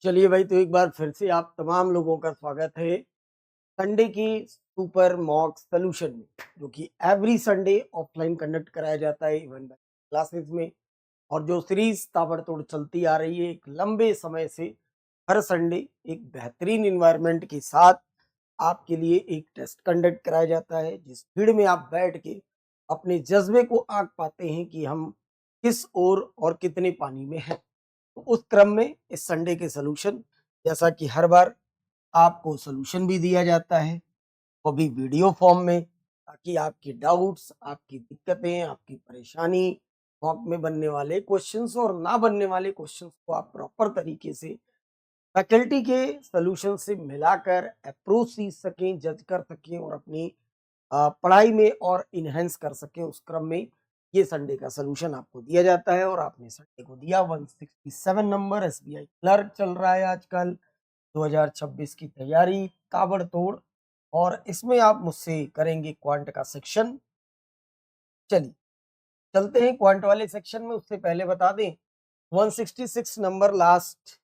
चलिए भाई, तो एक बार फिर से आप तमाम लोगों का स्वागत है संडे की सुपर मॉक सॉल्यूशन में, जो कि एवरी संडे ऑफलाइन कंडक्ट कराया जाता है इवन क्लासेस में। और जो सीरीज ताबड़तोड़ चलती आ रही है एक लंबे समय से, हर संडे एक बेहतरीन इन्वायरमेंट के साथ आपके लिए एक टेस्ट कंडक्ट कराया जाता है, जिस भीड़ में आप बैठ के अपने जज्बे को आंक पाते हैं कि हम किस ओर और कितने पानी में हैं। तो उस क्रम में इस संडे के सॉल्यूशन, जैसा कि हर बार आपको सॉल्यूशन भी दिया जाता है, वो भी वीडियो फॉर्म में, ताकि आपके डाउट्स, आपकी दिक्कतें, आपकी परेशानी, मॉक में बनने वाले क्वेश्चंस और ना बनने वाले क्वेश्चंस को आप प्रॉपर तरीके से फैकल्टी के सॉल्यूशन से मिलाकर अप्रोच सीख सकें, जज कर सकें और अपनी पढ़ाई में और इनहेंस कर सकें। उस क्रम में ये संडे का सॉल्यूशन आपको दिया जाता है और आपने संडे को दिया। 167 नंबर एसबीआई क्लर्क चल रहा है आजकल, 2026 की तैयारी ताबड़तोड़, और इसमें आप मुझसे करेंगे क्वांट का सेक्शन। चलिए चलते हैं क्वांट वाले सेक्शन में। उससे पहले बता दें, 166 नंबर लास्ट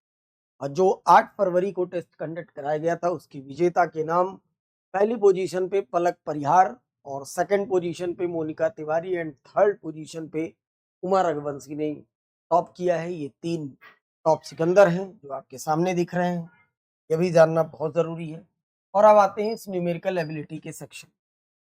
जो 8 फरवरी को टेस्ट कंडक्ट कराया गया था, उसकी विजेता के नाम पहली पोजीशन पे पलक परिहार, और सेकंड पोजीशन पे Monika Tiwari, and third position पे उमा रघुवंशी ने टॉप किया है। ये तीन टॉप सिकंदर हैं जो आपके सामने दिख रहे हैं, ये भी जानना बहुत जरूरी है। और अब आते हैं इस न्यूमेरिकल एबिलिटी के सेक्शन।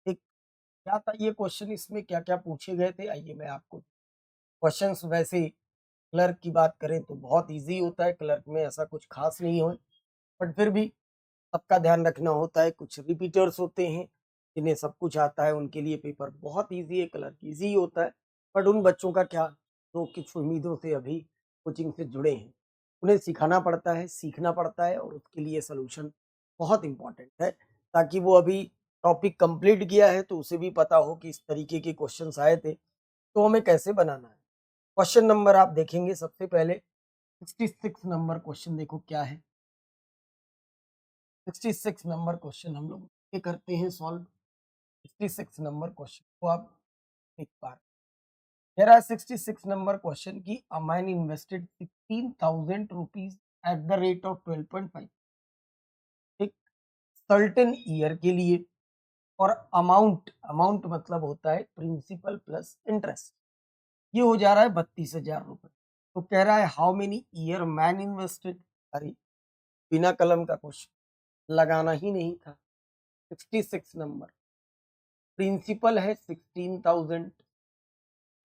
एक क्या था ये क्वेश्चन, इसमें क्या क्या पूछे गए थे, आइए मैं आपको क्वेश्चंस, वैसे क्लर्क की बात करें तो बहुत इजी होता है, क्लर्क में ऐसा कुछ खास नहीं हो, बट फिर भी सबका ध्यान रखना होता है। कुछ रिपीटर्स होते हैं जिन्हें सब कुछ आता है, उनके लिए पेपर बहुत इजी है, क्लर्क इजी होता है। बट उन बच्चों का क्या जो कुछ उम्मीदों से अभी कोचिंग से जुड़े हैं, उन्हें सिखाना पड़ता है, सीखना पड़ता है, और उसके लिए सोल्यूशन बहुत इंपॉर्टेंट है, ताकि वो अभी टॉपिक कंप्लीट किया है तो उसे भी पता हो कि इस तरीके के क्वेश्चंस आए थे तो हमें कैसे बनाना है। क्वेश्चन नंबर आप देखेंगे सबसे पहले 66 नंबर क्वेश्चन, देखो क्या है। 66 नंबर क्वेश्चन हम लोग ये करते हैं सॉल्व। 66 नंबर क्वेश्चन को आप एक बार, कह रहा है 66 नंबर क्वेश्चन की, a man invested 16,000 rupees at the rate of 12.5 एक सर्टेन ईयर के लिए, और अमाउंट, अमाउंट मतलब होता है प्रिंसिपल प्लस इंटरेस्ट, ये हो जा रहा है 32,000 रुपए। तो कह रहा है how many year man invested. अरे बिना कलम का क्वेश्चन, लगाना ही नहीं था। 66 नंबर, प्रिंसिपल है 16,000,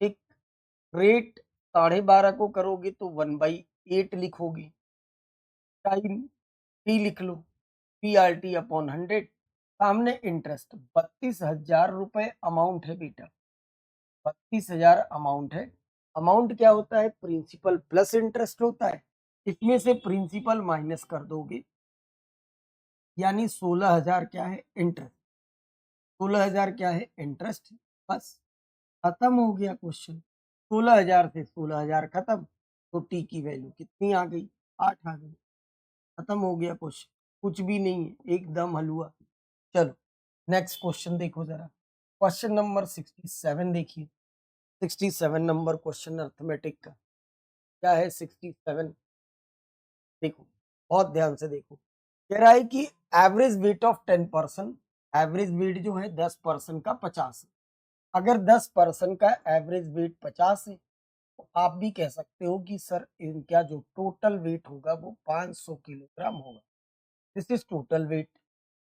एक रेट 12.5 को करोगे तो 1/8 लिखोगे, टाइम टी लिख लो, पी आर टी अपॉन 100, सामने इंटरेस्ट 32,000 रुपए अमाउंट है बेटा, 32,000 अमाउंट है। अमाउंट क्या होता है, प्रिंसिपल प्लस इंटरेस्ट होता है, इसमें से प्रिंसिपल माइनस कर दोगे, यानी 16,000 क्या है, इंटरेस्ट। 16,000 क्या है, इंटरेस्ट। बस खत्म हो गया क्वेश्चन। 16,000 से 16,000 खत्म, तो टी की वैल्यू कितनी आ गई, 8 आ गई। खत्म हो गया क्वेश्चन, कुछ भी नहीं है, एकदम हलवा। चलो नेक्स्ट क्वेश्चन देखो जरा, क्वेश्चन नंबर 67 देखिए। 67 नंबर क्वेश्चन अर्थमेटिक का क्या है। 67 देखो, बहुत ध्यान से देखो। कह रहा है कि average weight of 10%, average weight जो है 10% का 50 है। अगर 10% का एवरेज वेट 50 है, तो आप भी कह सकते हो कि सर इनका जो टोटल वेट होगा वो 500 किलोग्राम होगा। This is total weight.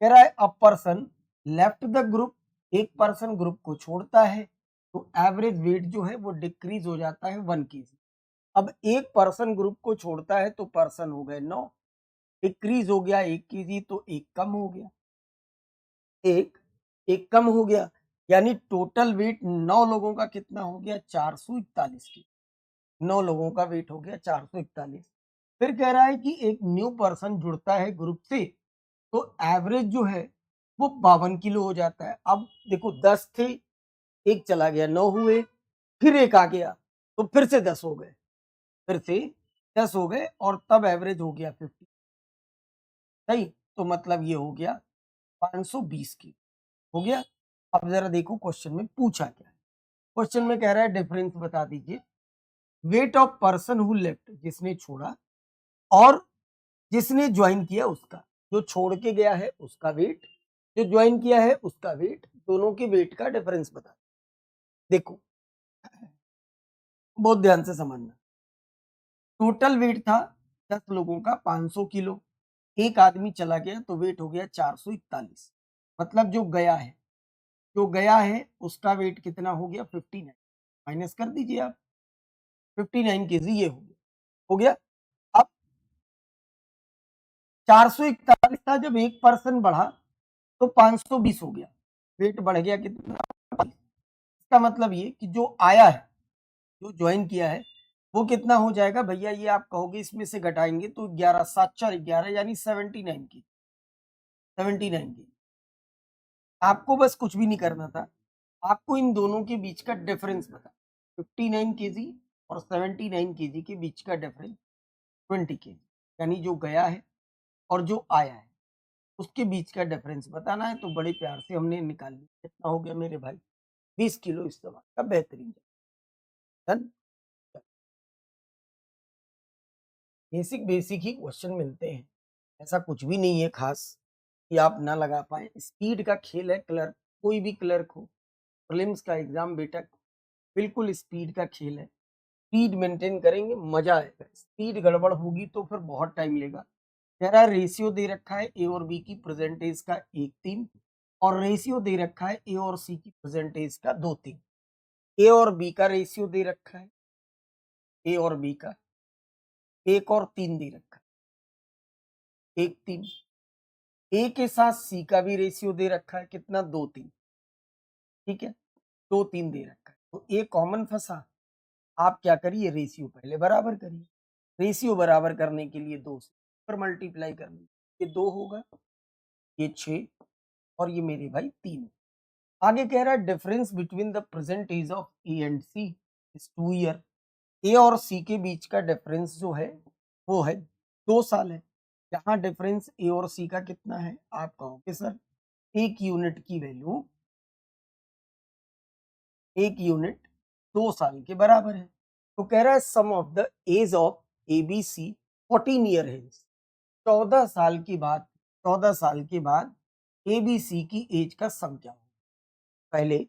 कह रहा है a person left the group, एक पर्सन ग्रुप को छोड़ता है, तो एवरेज वेट जो है वो डिक्रीज हो जाता है 1 kg। अब एक पर्सन ग्रुप को छोड़ता है तो पर्सन हो गए 9, डिक्रीज हो गया 1 kg, तो एक कम हो गया, एक एक कम हो गया, यानी टोटल वेट 9 लोगों का कितना हो गया, 441 की। 9 लोगों का वेट हो गया 441। फिर कह रहा है कि एक न्यू पर्सन जुड़ता है ग्रुप से, तो एवरेज जो है वो 52 किलो हो जाता है। अब देखो 10 थे, एक चला गया, 9 हुए, फिर एक आ गया, तो फिर से 10 हो गए, फिर से 10 हो गए, और तब एवरेज हो गया 50। सही, तो मतलब ये हो गया 520 की, हो गया। अब जरा देखो क्वेश्चन में पूछा क्या है। क्वेश्चन में कह रहा है डिफरेंस बता दीजिए, weight of person who left, जिसने छोड़ा, और जिसने ज्वाइन किया उसका, जो छोड़ के गया है उसका वेट, जो ज्वाइन किया है उसका वेट, दोनों के वेट का डिफरेंस बता। देखो बहुत ध्यान से समझना। टोटल वेट था 10 लोगों का 500 किलो, एक आदमी चला गया तो वेट हो गया 441। मतलब जो गया है उसका वेट कितना हो गया 59, माइनस कर दीजिए आप, 59 केजी ये हो गया। अब 441 था, जब एक पर्सन बढ़ा तो 520 हो गया, वेट बढ़ गया कितना, इसका मतलब ये कि जो आया है, जो ज्वाइन किया है वो कितना हो जाएगा भैया, ये आप कहोगे इसमें से घटाएंगे तो 11 7 4 11 यानी 79 की, 79 की। आपको बस कुछ भी नहीं करना था, आपको इन दोनों के बीच का डिफरेंस पता, 59 केजी और 79 केजी के बीच का डिफरेंस 20 केजी, यानी जो गया है और जो आया है उसके बीच का डिफरेंस बताना है। तो बड़े प्यार से हमने निकाल लिया, कितना हो गया मेरे भाई 20 किलो इस सवाल का बेहतरीन डन। बेसिक बेसिक ही क्वेश्चन मिलते हैं, ऐसा कुछ भी नहीं है खास कि आप ना लगा पाए। स्पीड का खेल है, क्लर्क कोई भी क्लर्क हो, प्रीलिम्स का एग्जाम बेटा बिल्कुल स्पीड का खेल है। स्पीड मेंटेन करेंगे मजा आएगा, स्पीड गड़बड़ होगी तो फिर बहुत टाइम लेगा। कह रहा है रेशियो दे रखा है ए और बी की परसेंटेज का 1:3 और रेशियो दे रखा है ए और सी की परसेंटेज का 2:3। ए और बी का रेशियो दे रखा है, ए और बी का 1 और 3 दे रखा है, 1:3। ए के साथ सी का भी रेशियो दे रखा है कितना, 2:3। ठीक है, 2:3 दे रखा है तो ए कॉमन फंसा। आप क्या करिए, रेशियो पहले बराबर करिए। रेशियो बराबर करने के लिए 2 से पर मल्टीप्लाई करनी, ये 2 होगा, ये 6 और ये मेरे भाई 3। आगे कह रहा है difference between the present age of A and C is 2 year. A और सी के बीच का डिफरेंस जो है वो है 2 साल है। यहाँ डिफरेंस ए और सी का कितना है, आप कहोगे सर 1 यूनिट की वैल्यू, 1 यूनिट 2 साल के बराबर है। तो कह रहा है sum of the age of A B C 14 year है। 14 साल के बाद, 14 साल के बाद ए बी सी की एज का सम क्या होगा। पहले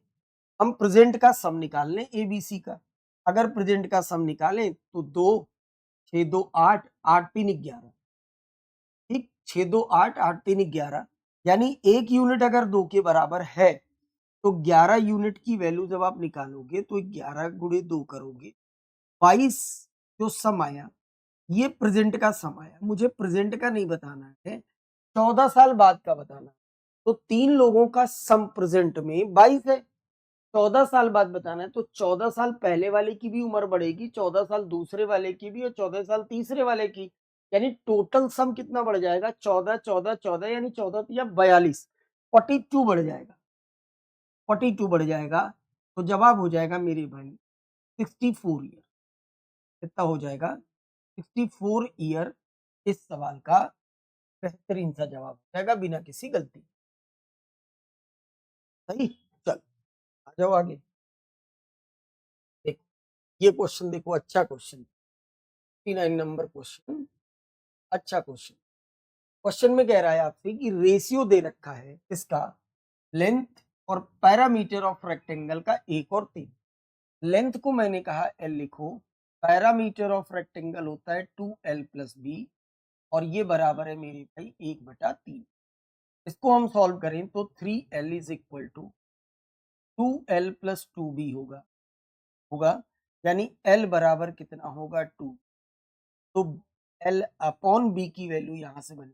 हम प्रेजेंट का सम निकाल लें ए बी सी का। अगर प्रेजेंट का सम निकालें तो 2 6 2 8 8 3 11, ठीक, 6 2 8 8 3 11, यानी 1 यूनिट अगर 2 के बराबर है तो 11 यूनिट की वैल्यू जब आप निकालोगे तो 11 गुणे 2 करोगे 22। जो सम आया ये प्रेजेंट का सम आया, मुझे प्रेजेंट का नहीं बताना है, 14 साल बाद का बताना है। तो 3 लोगों का सम प्रेजेंट में 22 है, 14 साल बाद बताना है तो 14 साल पहले वाले की भी उम्र बढ़ेगी, 14 साल दूसरे वाले की भी और 14 साल तीसरे वाले की, यानी टोटल सम कितना बढ़ जाएगा, 14 14 14 यानी 14 या 42, 42 बढ़ जाएगा, 42 बढ़ जाएगा। तो जवाब हो जाएगा मेरे भाई 64 ईयर। कितना हो जाएगा, 64 ईयर इस सवाल का बेहतरीन सा जवाब हो जाएगा बिना किसी गलती। सही, चल आ जाओ आगे। देखो ये क्वेश्चन देखो, अच्छा क्वेश्चन, 59 नंबर क्वेश्चन, अच्छा क्वेश्चन। क्वेश्चन में कह रहा है आपसे कि रेशियो दे रखा है इसका, लेंथ और पैरामीटर ऑफ रेक्टेंगल का 1 और 3। लेंथ को मैंने कहा एल लिखो, पैरामीटर ऑफ रेक्टेंगल होता है 2l प्लस बी और ये बराबर है मेरे भाई 1/3। इसको हम सॉल्व करें तो 3l is equal to 2l plus 2b होगा, यानी l बराबर कितना होगा 2। तो l अपॉन b की वैल्यू यहां से बने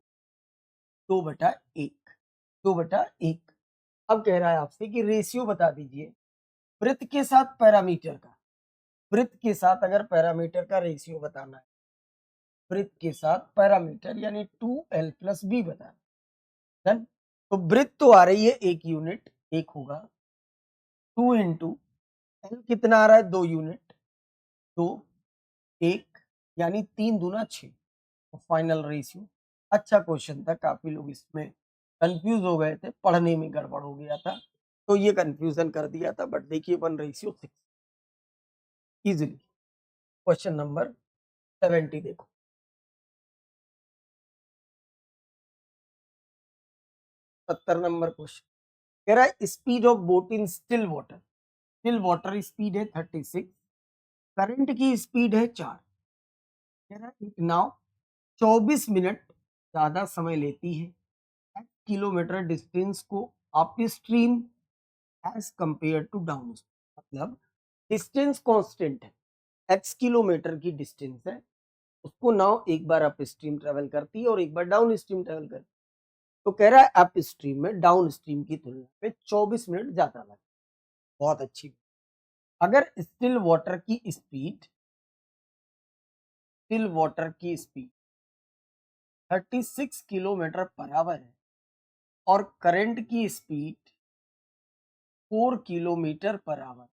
2/1, 2/1। अब कह रहा है आपसे कि रेशियो बता दीजिए वृत्त के साथ पैरामीटर का, वृत्त के साथ अगर पैरामीटर का रेशियो बताना है, वृत्त के साथ पैरामीटर यानी 2l प्लस बी बताना, डन। तो वृत्त तो आ रही है 1 यूनिट, 1 होगा, 2 इंटू एल कितना आ रहा है 2 यूनिट, 2 1 यानी 3 दूना 6, तो फाइनल रेशियो। अच्छा क्वेश्चन था, काफी लोग इसमें कंफ्यूज हो गए थे, पढ़ने में गड़बड़ हो गया था तो ये कंफ्यूजन कर दिया था, बट देखिए 1:6 इजिली। क्वेश्चन नंबर 70 देखो, 70 नंबर क्वेश्चन कह रहा है speed of boat in still water speed है 36, करंट की स्पीड है 4। कह रहा है एक नाव 24 मिनट ज्यादा समय लेती है किलोमीटर डिस्टेंस को upstream as compare to downstream. मतलब डिस्टेंस कांस्टेंट है, x किलोमीटर की डिस्टेंस है, उसको नाव एक बार अप स्ट्रीम ट्रेवल करती है और एक बार डाउन स्ट्रीम ट्रेवल करती है। तो कह रहा है अप स्ट्रीम में डाउन स्ट्रीम की तुलना में 24 मिनट ज्यादा लगता है। बहुत अच्छी। अगर स्टिल वाटर की स्पीड 36 किलोमीटर पर आवर है और करंट की स्पीड 4 किलोमीटर पर आवर,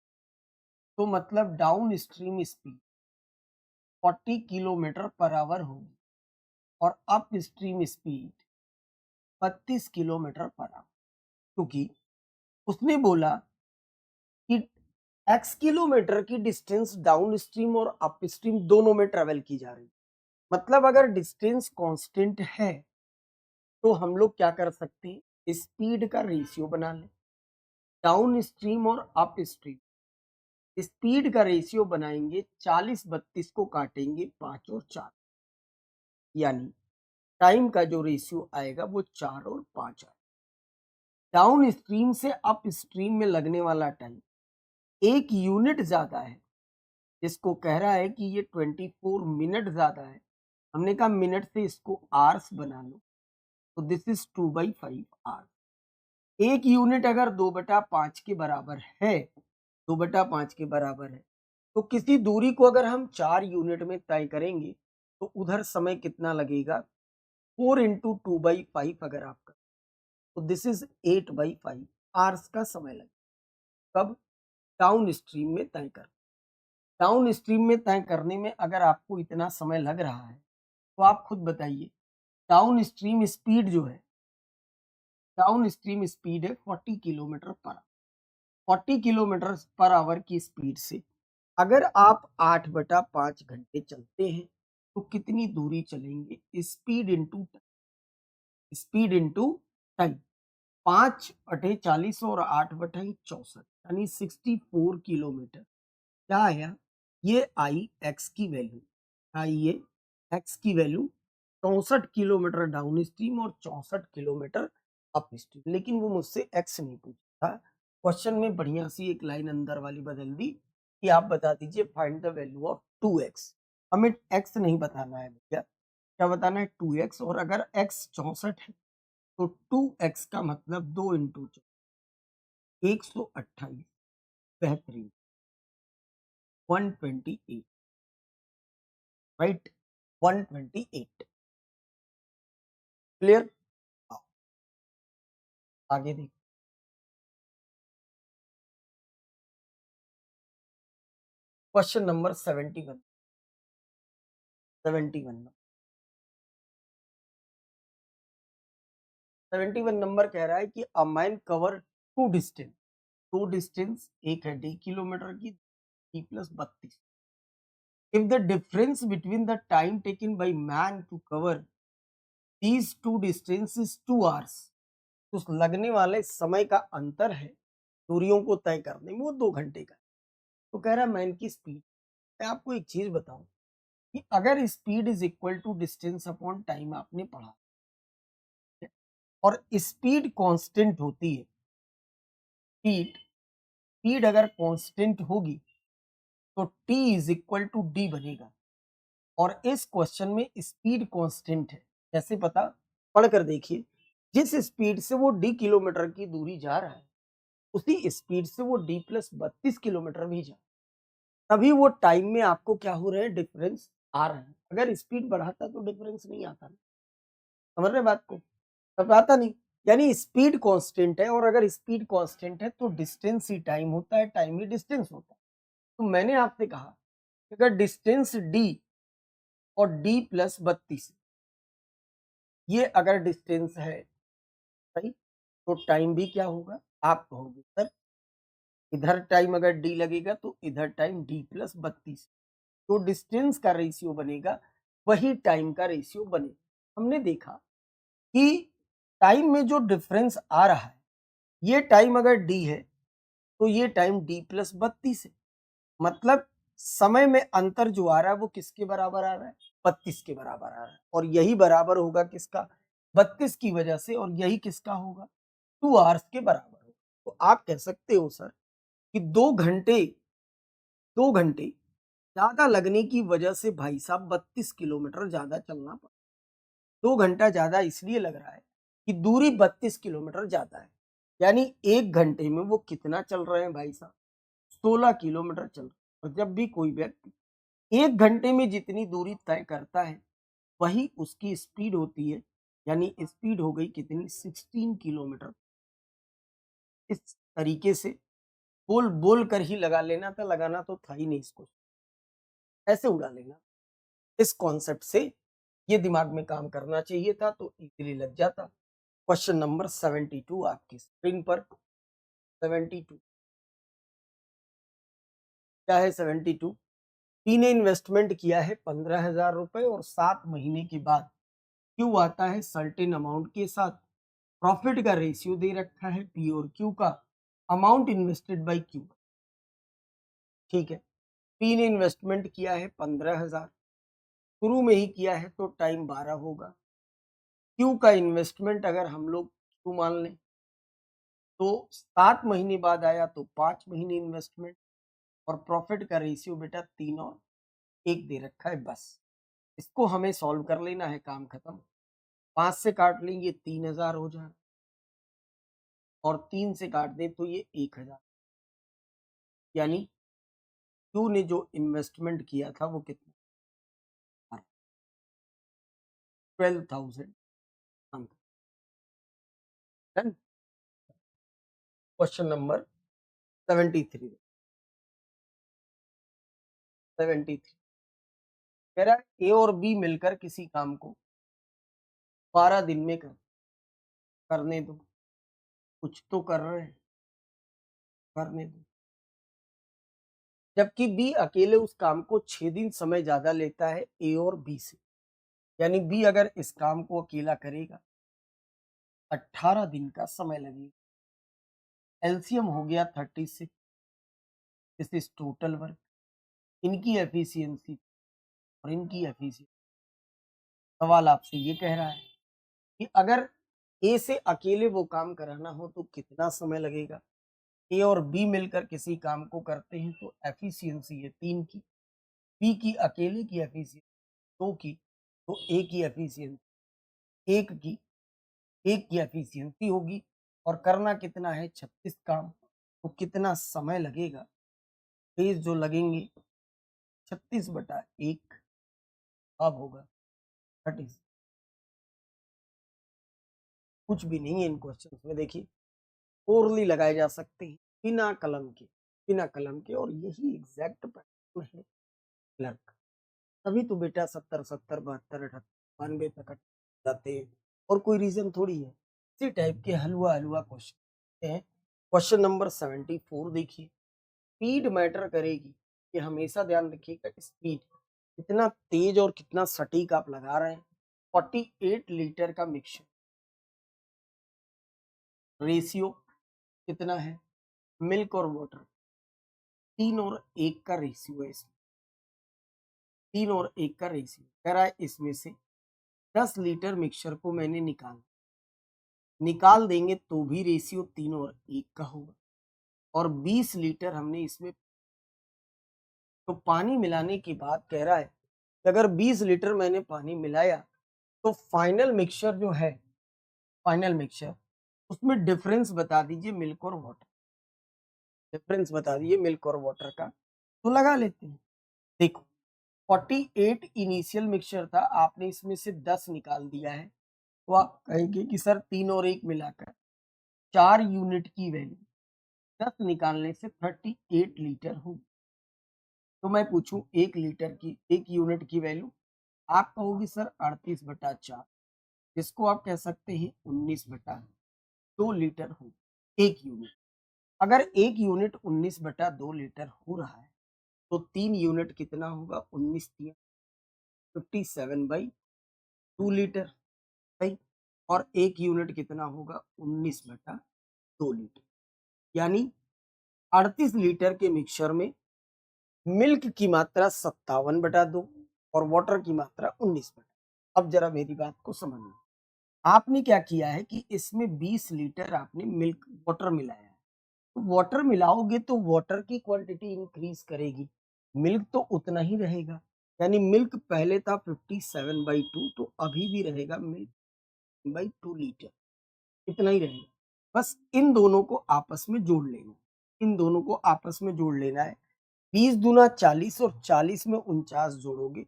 तो मतलब down stream speed 40 kilometre per hour होगी और up stream speed 32 kilometre per hour. क्योंकि उसने बोला कि x किलोमीटर की डिस्टेंस डाउन स्ट्रीम और अप स्ट्रीम दोनों में ट्रेवल की जा रही। मतलब अगर डिस्टेंस कांस्टेंट है तो हम लोग क्या कर सकते हैं, स्पीड का रेशियो बना लें। डाउन स्ट्रीम और अप स्ट्रीम स्पीड का रेशियो बनाएंगे, 40-32 को काटेंगे 5 और 4, यानी टाइम का जो रेशियो आएगा वो 4 और 5 आएगा। डाउन स्ट्रीम से अप स्ट्रीम में लगने वाला टाइम 1 यूनिट ज्यादा है, जिसको कह रहा है कि ये 24 मिनट ज्यादा है। हमने कहा मिनट से इसको आवर्स बना लो, तो दिस इज 2/5 आवर्स। 1 यूनिट अगर 2/5 के बराबर है, 2/5 के बराबर है, तो किसी दूरी को अगर हम 4 यूनिट में तय करेंगे तो उधर समय कितना लगेगा, 4 इंटू 2/5 अगर आपका, तो दिस इज 8/5 आवर्स का समय लगेगा। कब? डाउन स्ट्रीम में तय कर। डाउन स्ट्रीम में तय करने में अगर आपको इतना समय लग रहा है तो आप खुद बताइए, डाउन स्ट्रीम स्पीड जो है, डाउन स्ट्रीम स्पीड है 40 kilometre per hour. 40 kilometre per hour की स्पीड से अगर आप 8/5 घंटे चलते हैं तो कितनी दूरी चलेंगे? Speed into time. 5/40 और 8/64 यानी 64 किलोमीटर। क्या आया? ये आई एक्स की वैल्यू, ये एक्स की वैल्यू 64 किलोमीटर डाउन स्ट्रीम और 64 किलोमीटर अप स्ट्रीम। लेकिन वो मुझसे एक्स नहीं पूछा था, क्वेश्चन में बढ़िया सी एक लाइन अंदर वाली बदल दी कि आप बता दीजिए find the value of 2x। हमें एक्स नहीं बताना है भैया, क्या बताना है? 2x। और अगर x 64 है तो 2x का मतलब 2 इंटू 128। बेहतरीन। 128, राइट? 128। क्लियर? आगे देखिए क्वेश्चन नंबर 71। 71 नंबर कह रहा है कि a man cover two distance, एक है डी किलोमीटर की, D plus 32। If the difference between the time taken by man to cover these two distance is 2 hours, तो लगने वाले समय का अंतर है दूरियों को तय करने में, वो 2 घंटे का। तो कह रहा है मैन की स्पीड। मैं आपको एक चीज बताऊं कि अगर speed is equal to distance upon time आपने पढ़ा है, और स्पीड कांस्टेंट होती है, स्पीड स्पीड अगर कांस्टेंट होगी तो t is equal to D बनेगा। और इस क्वेश्चन में स्पीड कांस्टेंट है, कैसे पता? पढ़कर देखिए। जिस स्पीड से वो डी किलोमीटर की दूरी जा रहा है उसी स्पीड से वो डी प्लस 32 किलोमीटर भी जा, तभी वो टाइम में आपको क्या हो रहे हैं, डिफरेंस आ रहा है। अगर स्पीड बढ़ाता तो डिफरेंस नहीं आता ना। समझ रहे बात को? तब आता नहीं। यानी स्पीड कांस्टेंट है, और अगर स्पीड कांस्टेंट है तो डिस्टेंस ही टाइम होता है, टाइम ही डिस्टेंस होता है। तो मैंने आपसे कहा कि अगर डिस्टेंस डी और डी प्लस 32 ये अगर डिस्टेंस है, सही, तो टाइम भी क्या होगा? आप कहोगे सर इधर टाइम अगर डी लगेगा तो इधर टाइम डी प्लस 32, तो डिस्टेंस का रेशियो बनेगा वही टाइम का रेशियो बनेगा। हमने देखा कि टाइम में जो डिफरेंस आ रहा है, ये टाइम अगर डी है तो ये टाइम डी प्लस 32 है। मतलब समय में अंतर जो आ रहा है वो किसके बराबर आ रहा है? 32 के बराबर आ रहा है। और यही बराबर होगा किसका? 32 की वजह से, और यही किसका होगा? 2 आवर्स के बराबर होगा। तो आप कह सकते हो सर कि 2 घंटे ज्यादा लगने की वजह से भाई साहब 32 किलोमीटर ज्यादा चलना पड़ा। 2 घंटा ज्यादा इसलिए लग रहा है कि दूरी 32 किलोमीटर ज्यादा है। यानी 1 घंटे में वो कितना चल रहे हैं भाई साहब? 16 किलोमीटर चल रहे हैं। और जब भी कोई व्यक्ति 1 घंटे में जितनी दूरी तय करता है वही उसकी स्पीड होती है। यानी स्पीड हो गई कितनी? 16 किलोमीटर। इस तरीके से बोल बोल कर ही लगा लेना था, लगाना तो था ही नहीं इसको, ऐसे उड़ा लेना। इस कॉन्सेप्ट से ये दिमाग में काम करना चाहिए था तो इजीली लग जाता। क्वेश्चन नंबर 72 आपकी स्क्रीन पर। 72 क्या है? 72 पी ने इन्वेस्टमेंट किया है 15,000 रुपए और 7 महीने के बाद क्यू आता है सर्टेन अमाउंट के साथ। प्रॉफिट का रेशियो दे रखा है पी और क्यू का। Amount invested bye Q. ठीक है, पी ने इन्वेस्टमेंट किया है 15,000, शुरू में ही किया है तो टाइम 12 होगा। क्यू का इन्वेस्टमेंट अगर हम लोग क्यू मान लें तो 7 महीने बाद आया तो 5 महीने इन्वेस्टमेंट, और प्रॉफिट का रेशियो बेटा 3 और 1 दे रखा है बस। इसको हमें सॉल्व कर लेना है, काम खत्म। 5 से काट लेंगे 3,000 हो जाए, और 3 से काट दे तो ये 1,000। यानी क्यू ने जो इन्वेस्टमेंट किया था वो कितना? 12,000। Question number 73। 73 कह रहा है ए और बी मिलकर किसी काम को 12 दिन में करने दो। कुछ तो कर रहे हैं, करने दो। जबकि बी अकेले उस काम को 6 दिन समय ज्यादा लेता है ए और बी से। यानी बी अगर इस काम को अकेला करेगा 18 दिन का समय लगेगा। एलसीएम हो गया 36। This is total work. इनकी एफिशिएंसी और इनकी एफिशिएंसी। सवाल आपसे ये कह रहा है कि अगर ए से अकेले वो काम कराना हो तो कितना समय लगेगा? ए और बी मिलकर किसी काम को करते हैं तो एफिशिएंसी है 3 की। बी की अकेले की एफिशिएंसी 2 की, तो ए की एफिशिएंसी 1 की, 1 की एफिशिएंसी होगी। और करना कितना है? 36 काम। तो कितना समय लगेगा? डेज जो लगेंगे 36/1 अब होगा 30। कुछ भी नहीं है इन क्वेश्चन में। देखिए ओरली लगाए जा सकते हैं बिना कलम के, बिना कलम के, और यही एग्जैक्ट पैटर्न है क्लर्क। तभी तो बेटा 70 70 72 78 92 तक जाते हैं, और कोई रीजन थोड़ी है। इसी टाइप के हलवा हलवा क्वेश्चन हैं। क्वेश्चन नंबर 74 देखिए। स्पीड मैटर करेगी, ये हमेशा ध्यान रखिएगा। स्पीड कितना तेज और कितना सटीक आप लगा रहे हैं। 48 लीटर का मिक्सचर, रेशियो कितना है? मिल्क और वाटर 3 और 1 का रेशियो है इसमें। 3 और 1 का रेशियो कह रहा है इसमें से 10 लीटर मिक्सचर को मैंने निकाल देंगे तो भी रेशियो 3 और 1 का होगा। और 20 लीटर हमने इसमें, तो पानी मिलाने की बात कह रहा है कि अगर 20 लीटर मैंने पानी मिलाया तो फाइनल मिक्सचर जो है, फाइनल मिक्सचर, उसमें डिफरेंस बता दीजिए मिल्क और वाटर। डिफरेंस बता दीजिए मिल्क और वाटर का, तो लगा लेते हैं। देखो 48 इनिशियल मिक्सचर था, आपने इसमें से 10 निकाल दिया है, तो आप कहेंगे कि सर 3 और 1 मिलाकर 4 यूनिट की वैल्यू 10 निकालने से 38 लीटर होगी। तो मैं पूछूं 1 लीटर की, 1 यूनिट की वैल्यू, आप कहोगे सर 38/4, जिसको आप कह सकते हैं 19/2 लीटर हो 1 यूनिट। अगर 1 यूनिट 19/2 लीटर हो रहा है तो 3 यूनिट कितना होगा? 19 3 57/2 लीटर। सही। और 1 यूनिट कितना होगा 19/2 लीटर, यानी 38 लीटर के मिक्सचर में मिल्क की मात्रा 57/2 और वाटर की मात्रा 19/2। अब जरा मेरी बात को समझना, आपने क्या किया है कि इसमें 20 लीटर आपने मिल्क वाटर मिलाया है, तो वाटर मिलाओगे तो वाटर की क्वांटिटी इंक्रीज करेगी, मिल्क तो उतना ही रहेगा, यानी मिल्क पहले था 57/2 तो अभी भी रहेगा मिल्क बाई 2 लीटर, इतना ही रहेगा। बस इन दोनों को आपस में जोड़ लेना है, इन दोनों को आपस में जोड़ लेना है। 20 दूना 40 और 40 में 49 जोड़ोगे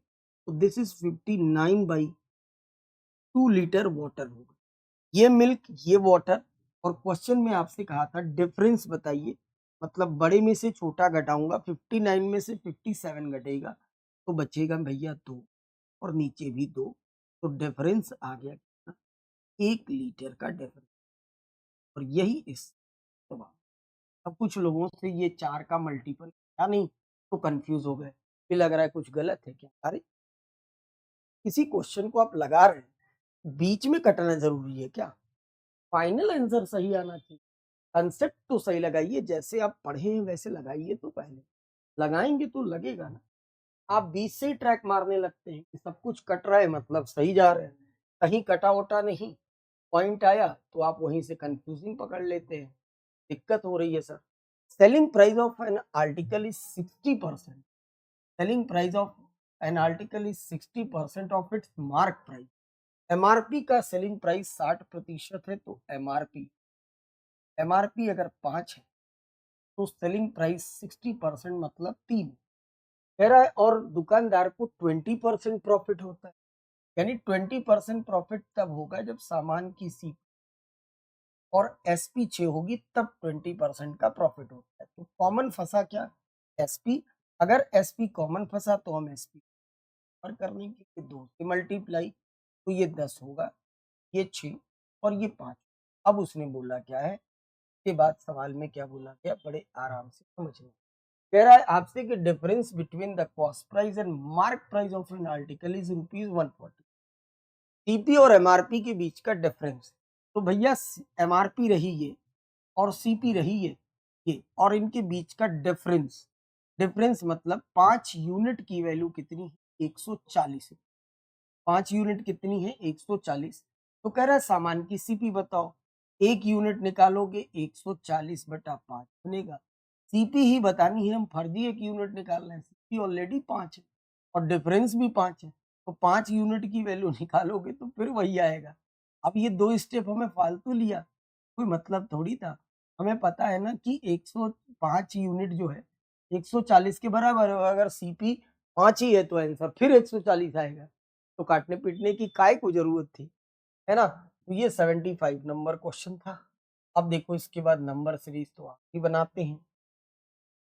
तो दिस इज 59/2 लीटर वाटर होगा। ये मिल्क, ये वाटर, और क्वेश्चन में आपसे कहा था डिफरेंस बताइए, मतलब बड़े में से छोटा घटाऊंगा, 59 में से 57 घटेगा तो बचेगा भैया 2 और नीचे भी 2, तो डिफरेंस आ गया कितना? 1 लीटर का डिफरेंस। और यही इस सवाल, अब कुछ लोगों से ये 4 का मल्टीपल क्या नहीं तो कंफ्यूज हो गए, फिर लग रहा है कुछ गलत है क्या। अरे किसी क्वेश्चन को आप लगा रहे हैं, बीच में कटना जरूरी है क्या? फाइनल आंसर सही आना चाहिए, कंसेप्ट तो सही लगाइए, जैसे आप पढ़े हैं वैसे लगाइए, तो पहले लगाएंगे तो लगेगा ना। आप बीच से ही ट्रैक मारने लगते हैं कि सब कुछ कट रहा है मतलब सही जा रहे हैं, कहीं कटा वटा नहीं, पॉइंट आया तो आप वहीं से कंफ्यूजिंग पकड़ लेते हैं, दिक्कत हो रही है sir. Selling price of an article is 60%, selling price of an article is 60% of its mark price. MRP का सेलिंग प्राइस 60% है, तो एमआरपी एमआरपी अगर 5 है तो सेलिंग प्राइस 60% मतलब 3 कह रहा है, और दुकानदार को 20% प्रॉफिट होता है, यानी 20% प्रॉफिट तब होगा जब सामान की सी और एसपी 6 होगी, तब 20% का प्रॉफिट होता है। तो कॉमन फंसा क्या? एसपी। अगर एसपी कॉमन फंसा तो हम एसपी और करने के 2 से मल्टीप्लाई, तो ये 10 होगा, ये 6 और ये 5। अब उसने बोला क्या है, के बाद सवाल में क्या बोला गया, बड़े आराम से समझना। कह रहा है आपसे कि difference between the cost price and mark price of an article is ₹140। CP और एमआरपी के बीच का डिफरेंस, तो भैया एमआरपी रही ये और सीपी रही ये और इनके बीच का डिफरेंस, डिफरेंस मतलब 5 यूनिट की वैल्यू कितनी है 140 है, 5 यूनिट कितनी है 140। तो कह रहा है सामान की सीपी बताओ, 1 यूनिट निकालोगे 140/5 बनेगा, सीपी ही बतानी है, हम फर्जी 1 यूनिट निकाल रहे हैं, सीपी ऑलरेडी 5 है और डिफरेंस भी 5 है, तो 5 यूनिट की वैल्यू निकालोगे तो फिर वही आएगा। अब ये 2 स्टेप हमें फालतू लिया, कोई मतलब थोड़ी था, हमें पता है ना कि 105 यूनिट जो है 140 के बराबर है, अगर सीपी 5 ही है तो आंसर फिर 140 आएगा, तो काटने पीटने की काय को जरूरत थी, है ना। तो ये 75 नंबर क्वेश्चन था। अब देखो इसके बाद नंबर सीरीज तो आप ही बनाते हैं।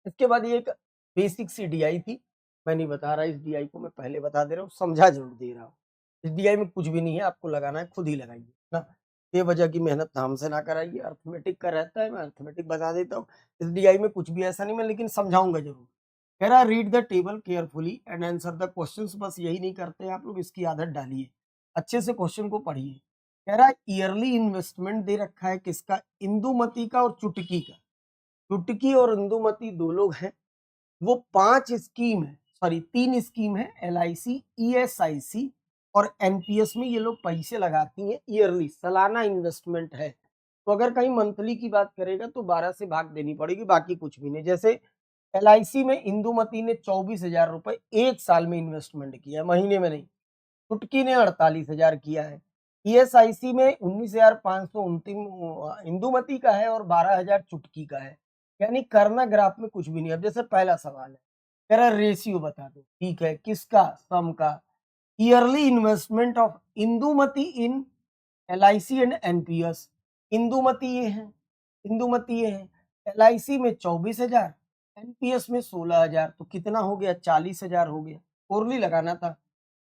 इसके बाद ये एक बेसिक सी डीआई थी, मैं नहीं बता रहा, इस डीआई को मैं पहले बता दे रहा हूँ, समझा जरूर दे रहा हूँ। इस डीआई में कुछ भी नहीं है, आपको लगाना है खुद ही लगाइए ना, बेवजह की मेहनत हमसे ना कराइए, अर्थमेटिक का रहता है, मैं अर्थमेटिक बता देता हूँ। इस डीआई में कुछ भी ऐसा नहीं, मैं लेकिन समझाऊंगा जरूर। कह रहा read the table carefully and answer the questions, बस यही नहीं करते आप लोग, इसकी आदत डालिए, अच्छे से क्वेश्चन को पढ़िए। कह रहा है ईयरली इन्वेस्टमेंट दे रखा है किसका, इंदुमती का और चुटकी का। चुटकी और इंदुमती 2 लोग हैं, वो 5 स्कीम है, सॉरी 3 स्कीम है, एलआईसी, ईएसआईसी और एनपीएस में ये लोग पैसे लगाती हैं, ईयरली सालाना इन्वेस्टमेंट है। तो अगर कहीं मंथली की बात करेगा तो 12 से भाग देनी पड़ेगी, बाकी कुछ भी नहीं। जैसे एलआईसी में इंदुमती ने 24,000 रुपए 1 साल में इन्वेस्टमेंट किया है, महीने में नहीं। चुटकी ने 48,000 किया है। ईएसआईसी में 19,529 इंदुमती का है और 12,000 चुटकी का है, यानी करना ग्राफ में कुछ भी नहीं। अब जैसे पहला सवाल है, कह रहा रेशियो बता दो, ठीक है, किसका, सम का, yearly investment of Indumati in LIC and NPS. Indumati ये है, इंदुमती ये है, एलआईसी में 24,000, एनपीएस में 16,000, तो कितना हो गया 40,000 हो गया, ओरली लगाना था।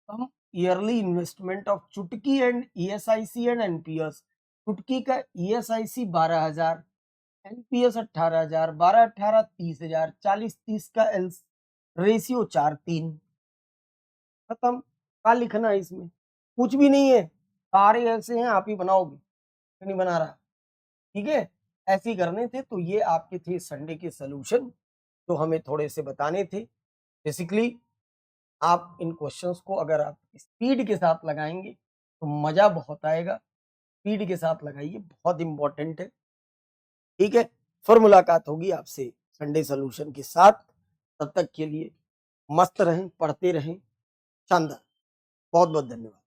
हम ईयरली इन्वेस्टमेंट ऑफ चुटकी एंड ईएसआईसी एंड एनपीएस, चुटकी का ईएसआईसी 12,000, एनपीएस 18,000, 12 18 30,000, 40 30 का एल रेशियो 4 3, खत्म। क्या लिखना है इसमें, कुछ भी नहीं है, सारे ऐसे हैं, आप ही बनाओगे, क्यों नहीं बना रहा? ठीक है, ऐसे ही करने थे। तो ये आपके थे संडे के सॉल्यूशन, जो हमें थोड़े से बताने थे। बेसिकली आप इन क्वेश्चंस को अगर आप स्पीड के साथ लगाएंगे तो मजा बहुत आएगा। स्पीड के साथ लगाइए, बहुत इंपॉर्टेंट है। ठीक है, फिर मुलाकात होगी आपसे संडे सॉल्यूशन के साथ। तब तक के लिए मस्त रहें, पढ़ते रहें। शानदार, बहुत बहुत धन्यवाद।